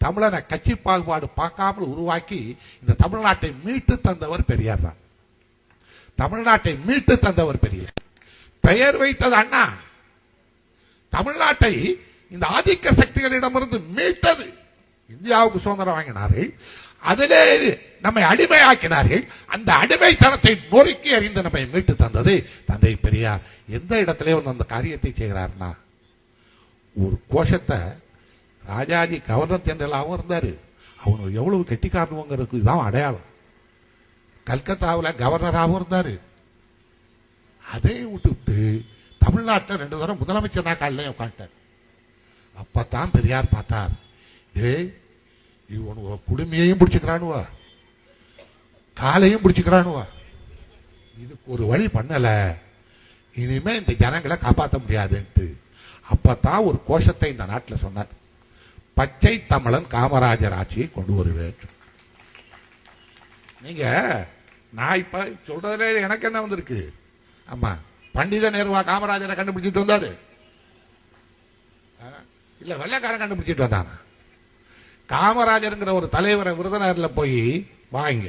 தமிழனை கட்சி பாகுபாடு பார்க்காமல் உருவாக்கி இந்த தமிழ்நாட்டை மீட்டு தந்தவர் பெரியார் தான். தமிழ்நாட்டை மீட்டு தந்தவர் பெரியார். பெயர் வைத்தது அண்ணா. தமிழ்நாட்டை இந்த ஆதிக்க சக்திகளிடமிருந்து மீட்டது. இந்தியாவுக்கு சுதந்திரம் வாங்கினார்கள், அதிலே நம்மை அடிமையாக்கினார்கள். அந்த அடிமைத்தனத்தை நொறுக்கி அறிந்து நம்மை மீட்டு தந்தது தந்தை பெரியார். எந்த இடத்திலே வந்து அந்த காரியத்தை செய்கிறார்னா, ஒரு கோஷத்தை ராஜாஜி கவர்னர் ஜெனரலாகவும் இருந்தாரு. அவனு எவ்வளவு கெட்டிக்காரனுங்கிறதுக்கு இதுதான் அடையாளம். கல்கத்தாவில் கவர்னராகவும் இருந்தாரு. அதை விட்டுவிட்டு தமிழ்நாட்டில் 2 தடவை முதலமைச்சர் காலையில உட்காந்துட்டார். அப்பத்தான் பெரியார் பார்த்தார், டேய் இவனு குடுமையையும் பிடிச்சுக்கிறானுவா, காலையும் பிடிச்சுக்கிறானுவா, இதுக்கு ஒரு வழி பண்ணல, இனிமே இந்த ஜனங்களை காப்பாற்ற முடியாதுன்ட்டு அப்பத்தான் ஒரு கோஷத்தை இந்த நாட்டில் சொன்னார். பச்சை தமிழன் காமராஜர் ஆட்சியை கொண்டு வருவேன். நீங்க நான் இப்ப சொல்றதுல எனக்கு என்ன வந்திருக்கு? ஆமா, பண்டித நேருவா காமராஜரை கண்டுபிடிச்சிட்டு வந்தாரு? இல்ல வெள்ளைக்காரன் கண்டுபிடிச்சிட்டு வந்தானா? காமராஜருங்கிற ஒரு தலைவரை விருதுநகர்ல போய் வாங்க